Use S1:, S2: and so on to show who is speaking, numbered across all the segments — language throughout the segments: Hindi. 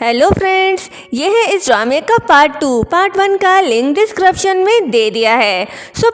S1: हेलो फ्रेंड्स, ये है इस ड्रामे का पार्ट 2। पार्ट 1 का लिंक डिस्क्रिप्शन में दे दिया है।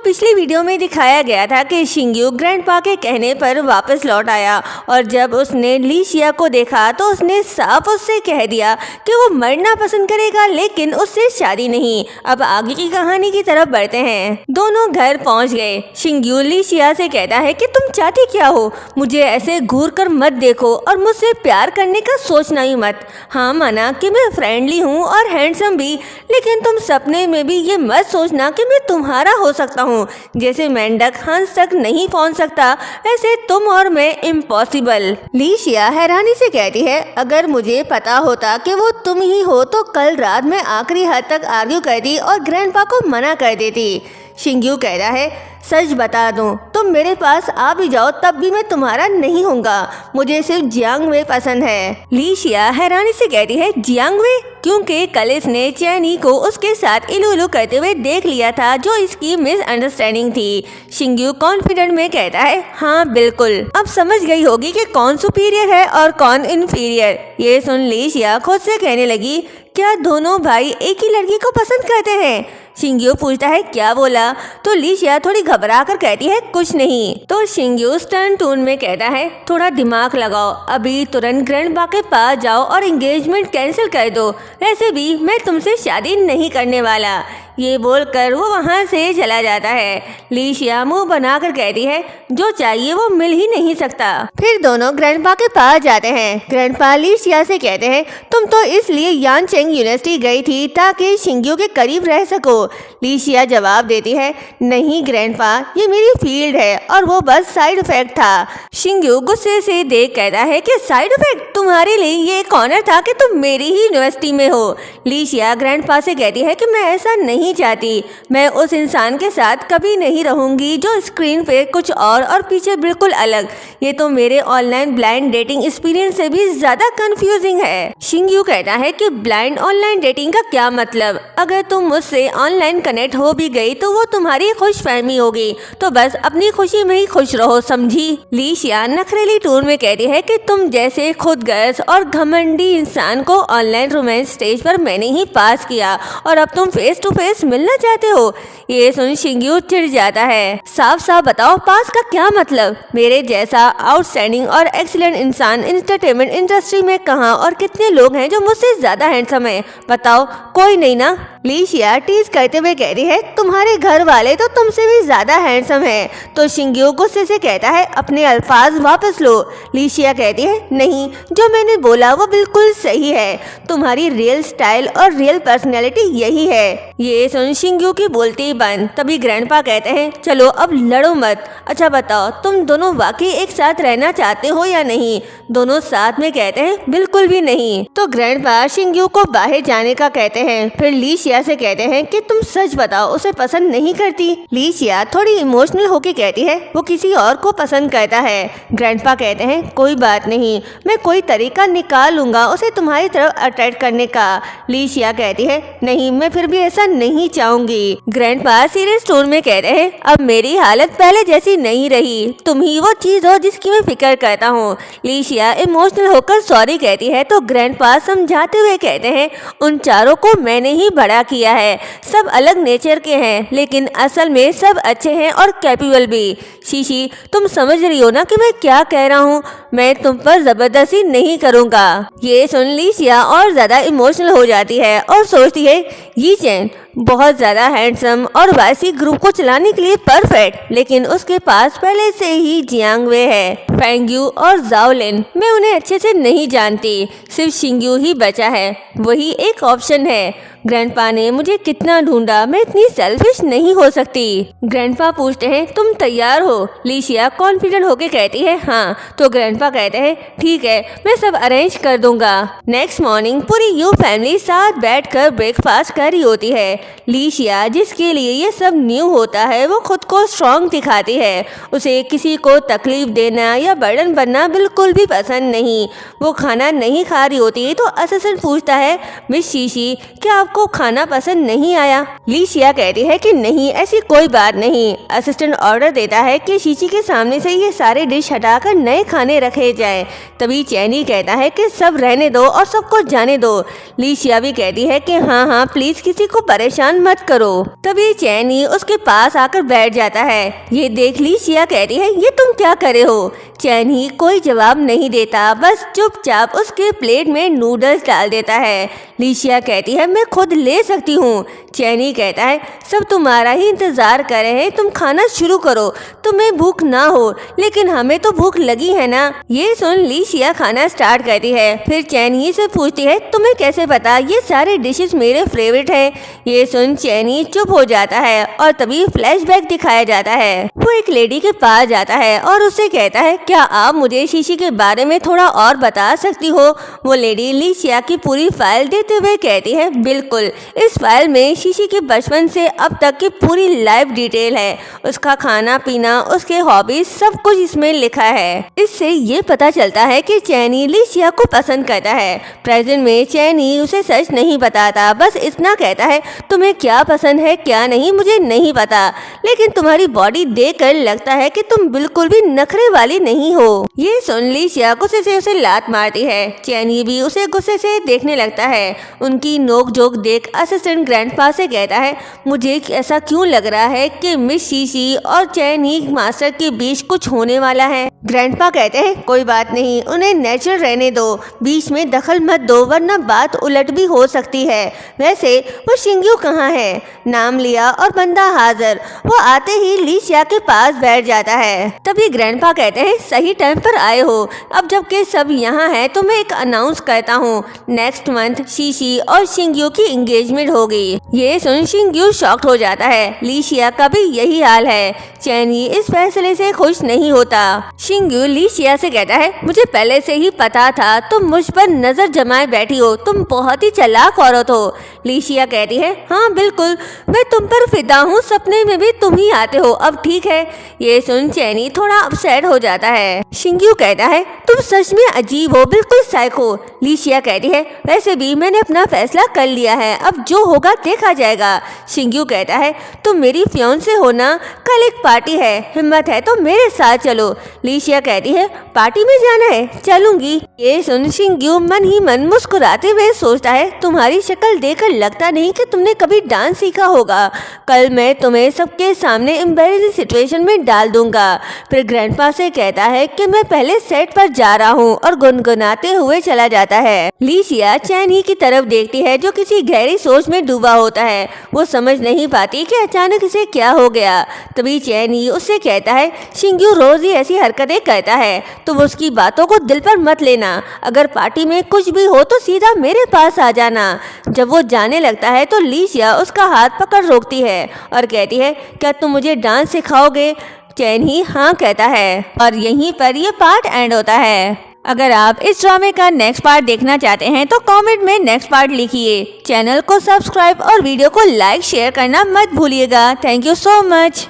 S1: पिछली वीडियो में दिखाया गया था कि शिंग्यू ग्रैंडपा के कहने पर वापस लौट आया और जब उसने ली शिया को देखा तो उसने साफ उससे कह दिया कि वो मरना पसंद करेगा लेकिन उससे शादी नहीं। अब आगे की कहानी की तरफ बढ़ते हैं। दोनों घर पहुंच गए। शिंग्यू ली शिया से कहता है कि तुम चाहती क्या हो, मुझे ऐसे घूर कर मत देखो और मुझसे प्यार करने का सोचना ही मत। हाँ माना कि मैं फ्रेंडली हूँ और हैंडसम भी, लेकिन तुम सपने में भी ये मत सोचना कि मैं तुम्हारा हो सकता हूँ। जैसे मेंढक हंस तक नहीं पहुँच सकता, ऐसे तुम और मैं इम्पॉसिबल। ली शिया हैरानी से कहती है, अगर मुझे पता होता कि वो तुम ही हो तो कल रात में आखिरी हद तक आर्ग्यू करती और ग्रैंडपा को मना कर देती। शिंग्यू कहता है, सच बता दूं, तुम मेरे पास आ भी जाओ तब भी मैं तुम्हारा नहीं होऊंगा। मुझे सिर्फ जियांग वे पसंद है। ली शिया हैरानी से कहती है, जियांग वे? क्योंकि कल इसने चैनी को उसके साथ इलू इलू करते हुए देख लिया था, जो इसकी मिसअंडरस्टैंडिंग थी। शिंग्यू कॉन्फिडेंट में कहता है, हाँ बिल्कुल, अब समझ गई होगी कि कौन सुपीरियर है और कौन इन्फीरियर। ये सुन ली शिया खुद से कहने लगी, क्या दोनों भाई एक ही लड़की को पसंद करते हैं? शिंग्यू पूछता है, क्या बोला? तो ली शिया थोड़ी घबरा कर कहती है, कुछ नहीं। तो शिंग्यू स्टर्न टोन में कहता है, थोड़ा दिमाग लगाओ, अभी तुरंत ग्रैंडपा के पास जाओ और एंगेजमेंट कैंसिल कर दो। वैसे भी मैं तुमसे शादी नहीं करने वाला। ये बोलकर वो वहाँ से चला जाता है। ली शिया मुंह बनाकर कहती है, जो चाहिए वो मिल ही नहीं सकता। फिर दोनों ग्रैंडपा के पास जाते हैं। ग्रैंडपा ली शिया से कहते हैं, तुम तो इसलिए यानचेंग यूनिवर्सिटी गई थी ताकि शिंग्यू के करीब रह सको। ली शिया जवाब देती है, नहीं ग्रैंडपा, ये मेरी फील्ड है और वो बस साइड इफेक्ट था। शिंग्यू गुस्से से देख कहता है कि साइड इफेक्ट? तुम्हारे लिए ये एक ऑनर था कि तुम मेरी ही यूनिवर्सिटी में हो। ली शिया ग्रैंडपा से कहती है कि मैं ऐसा नहीं चाहती। मैं उस इंसान के साथ कभी नहीं रहूंगी जो स्क्रीन पे कुछ और पीछे बिल्कुल अलग। ये तो मेरे ऑनलाइन ब्लाइंड डेटिंग एक्सपीरियंस से भी ज्यादा कंफ्यूजिंग है। शिंग्यू कहता है कि ब्लाइंड ऑनलाइन डेटिंग का क्या मतलब? अगर तुम मुझसे ऑनलाइन कनेक्ट हो भी गई तो वो तुम्हारी खुशफहमी होगी, तो बस अपनी खुशी में ही खुश रहो, समझी? ली शिया नखरेली टोन में कहती है कि तुम जैसे खुदगर्ज और घमंडी इंसान को ऑनलाइन रोमांस स्टेज पर मैंने ही पास किया और अब तुम फेस टू फेस मिलना चाहते हो। ये सुन शिंग्यू चिढ़ जाता है। साफ साफ बताओ, पास का क्या मतलब? मेरे जैसा आउटस्टैंडिंग और एक्सीलेंट इंसान एंटरटेनमेंट इंडस्ट्री में कहाँ और कितने लोग हैं जो मुझसे ज्यादा हैंडसम है? बताओ, कोई नहीं ना? ली शिया टीज करते हुए कह रही है, तुम्हारे घर वाले तो तुमसे भी ज्यादा हैंडसम है। तो शिंग्यू गुस्से से कहता है, अपने अल्फाज वापस लो। ली शिया कहती है, नहीं, जो मैंने बोला वो बिल्कुल सही है। तुम्हारी रियल स्टाइल और रियल पर्सनैलिटी यही है। ये सुन शिंग्यू की बोलती बंद। तभी ग्रैंडपा कहते हैं, चलो अब लड़ो मत। अच्छा बताओ, तुम दोनों वाकई एक साथ रहना चाहते हो या नहीं? दोनों साथ में कहते हैं, बिल्कुल भी नहीं। तो ग्रैंडपा शिंग्यू को बाहर जाने का कहते हैं। फिर ली शिया से कहते हैं कि तुम सच बताओ, उसे पसंद नहीं करती? ली शिया थोड़ी इमोशनल होके कहती है, वो किसी और को पसंद करता है। ग्रैंडपा कहते हैं, कोई बात नहीं, मैं कोई तरीका निकाल लूंगा उसे तुम्हारी तरफ अट्रैक्ट करने का। ली शिया कहती है, नहीं, मैं फिर भी ऐसा नहीं चाहूंगी। ग्रैंडपा सीरियस टोन में कहते हैं, अब मेरी हालत पहले जैसी नहीं रही, तुम ही वो चीज हो जिसकी मैं फिक्र करता हूँ। ली शिया इमोशनल होकर सॉरी कहती है तो ग्रैंडपा समझाते हुए कहते हैं, उन चारों को मैंने ही बड़ा किया है। सब अलग नेचर के हैं लेकिन असल में सब अच्छे हैं और कैपेबल भी। शीशी, तुम समझ रही हो ना कि मैं क्या कह रहा हूँ? मैं तुम पर जबरदस्ती नहीं करूँगा। ये सुन ली शिया और ज्यादा इमोशनल हो जाती है और सोचती है, ये चैन बहुत ज्यादा हैंडसम और वाइसी ग्रुप को चलाने के लिए परफेक्ट, लेकिन उसके पास पहले से ही जियांग वे है, फेंग्यू और जाओलिन। मैं उन्हें अच्छे से नहीं जानती, सिर्फ शिंग्यू ही बचा है, वही एक ऑप्शन है। ग्रैंडपा ने मुझे कितना ढूंढा, मैं इतनी सेल्फिश नहीं हो सकती। ग्रैंडपा पूछते हैं, तुम तैयार हो? ली शिया कॉन्फिडेंट होके कहती है, हाँ। तो ग्रैंडपा कहते हैं, ठीक है, मैं सब अरेंज कर दूंगा। नेक्स्ट मॉर्निंग पूरी यू फैमिली साथ बैठकर ब्रेकफास्ट कर रही होती है। लीशिया, जिसके लिए ये सब न्यू होता है, वो खुद को स्ट्रॉन्ग दिखाती है। उसे किसी को तकलीफ देना या बर्डन बनना बिल्कुल भी पसंद नहीं। वो खाना नहीं खा रही होती तो असिस्टेंट पूछता है, मिस शीशी, क्या आपको खाना पसंद नहीं आया? लीशिया कहती है कि नहीं, ऐसी कोई बात नहीं। असिस्टेंट ऑर्डर देता है कि शीशी के सामने से ये सारे डिश हटाकर नए खाने रखे जाएं। तभी चैनी कहता है कि सब रहने दो और सबको जाने दो। लीशिया भी कहती है कि हाँ प्लीज किसी को परेशान मत करो। तभी चैनी उसके पास आकर बैठ जाता है। ये देख लीशिया कहती है, ये तुम क्या करे हो? चैनी कोई जवाब नहीं देता, बस चुपचाप उसके प्लेट में नूडल्स डाल देता है। लीशिया कहती है, मैं खुद ले सकती हूँ। चैनी कहता है, सब तुम्हारा ही इंतजार कर रहे हैं, तुम खाना शुरू करो। तुम्हें भूख ना हो, लेकिन हमें तो भूख लगी है ना। ये सुन लीशिया खाना स्टार्ट करती है। फिर चैनी से पूछती है, तुम्हें कैसे पता ये सारे डिशेस मेरे फेवरेट हैं? ये सुन चैनी चुप हो जाता है और तभी फ्लैशबैक दिखाया जाता है। वो एक लेडी के पास जाता है और उससे कहता है, क्या आप मुझे शीशी के बारे में थोड़ा और बता सकती हो? वो लेडी लीशिया की पूरी फाइल देते हुए कहती है, बिल्कुल, इस फाइल में शीशी के बचपन से अब तक की पूरी लाइफ डिटेल है। उसका खाना पीना, उसके हॉबीज, सब कुछ इसमें लिखा है। इससे ये पता चलता है कि चैनी लीशिया को पसंद करता है। प्रेजेंट में चैनी उसे सच नहीं बताता, बस इतना कहता है, तुम्हें क्या पसंद है क्या नहीं मुझे नहीं पता, लेकिन तुम्हारी बॉडी देखकर लगता है कि तुम बिल्कुल भी नखरे वाली नहीं हो। ये सुन लीशिया गुस्से से उसे लात मारती है। चैनी भी उसे गुस्से से देखने लगता है। उनकी नोक-झोंक देख असिस्टेंट ग्रैंडपा से कहता है, मुझे ऐसा क्यों लग रहा है कि मिस शीशी और चैनी मास्टर के बीच कुछ होने वाला है? ग्रैंडपा कहते हैं, कोई बात नहीं, उन्हें नेचुरल रहने दो, बीच में दखल मत दो, वरना बात उलट भी हो सकती है। वैसे वो शिंग्यू कहाँ है? नाम लिया और बंदा हाजिर। वो आते ही लीशिया के पास बैठ जाता है। तभी ग्रैंडपा कहते हैं, सही टाइम पर आए हो। अब जबकि सब यहाँ है तो मैं एक अनाउंस करता हूँ, नेक्स्ट मंथ शीशी और शिंग्यू की एंगेजमेंट होगी। ये सुन शिंग्यू शॉक्ड हो जाता है। लीशिया का भी यही हाल है। चैनी इस फैसले से खुश नहीं होता। शिंग्यू लीशिया से कहता है, मुझे पहले से ही पता था तुम मुझ पर नजर जमाए बैठी हो, तुम बहुत ही चालाक औरत हो। लीशिया कहती है, हाँ बिल्कुल, मैं तुम पर फिदा हूँ, सपने में भी तुम ही आते हो, अब ठीक है। ये सुन चैनी थोड़ा अपसेट हो जाता है। शिंग्यू कहता है, तुम सच में अजीब हो, बिल्कुल साइको। लीशिया कहती है, वैसे भी मैंने अपना फैसला कर लिया है, अब जो होगा देखा जाएगा। शिंग्यू कहता है, तुम मेरी फियांसे हो ना, कल एक पार्टी है, हिम्मत है तो मेरे साथ चलो। लीशिया कहती है, पार्टी में जाना है, चलूंगी। ये सुन शिंग्यू मन ही मन मुस्कुराते हुए सोचता है, तुम्हारी शक्ल देखकर लगता नहीं कि तुमने कभी डांस सीखा होगा। कल मैं तुम्हें सबके सामने एम्बैरेसिंग सिचुएशन में डाल दूंगा। फिर ग्रैंडपा से कहता है कि मैं पहले सेट पर जा रहा हूँ और गुनगुनाते हुए चला जाता है। लीशिया चैनी की तरफ देखती है जो किसी गहरी सोच में डूबा होता है। वो समझ नहीं पाती कि अचानक इसे क्या हो गया। तभी चैनी उससे कहता है, शिंग्यू रोज ही ऐसी हरकतें करता है, तो वो उसकी बातों को दिल पर मत लेना। अगर पार्टी में कुछ भी हो तो सीधा मेरे पास आ जाना। जब वो जाने लगता है तो लीशिया उसका हाथ पकड़ रोकती है और कहती है, क्या तुम मुझे डांस सिखाओगे? चैनी हाँ कहता है और यहीं पर ये पार्ट एंड होता है। अगर आप इस ड्रामे का नेक्स्ट पार्ट देखना चाहते हैं तो कमेंट में नेक्स्ट पार्ट लिखिए। चैनल को सब्सक्राइब और वीडियो को लाइक शेयर करना मत भूलिएगा। Thank you so much.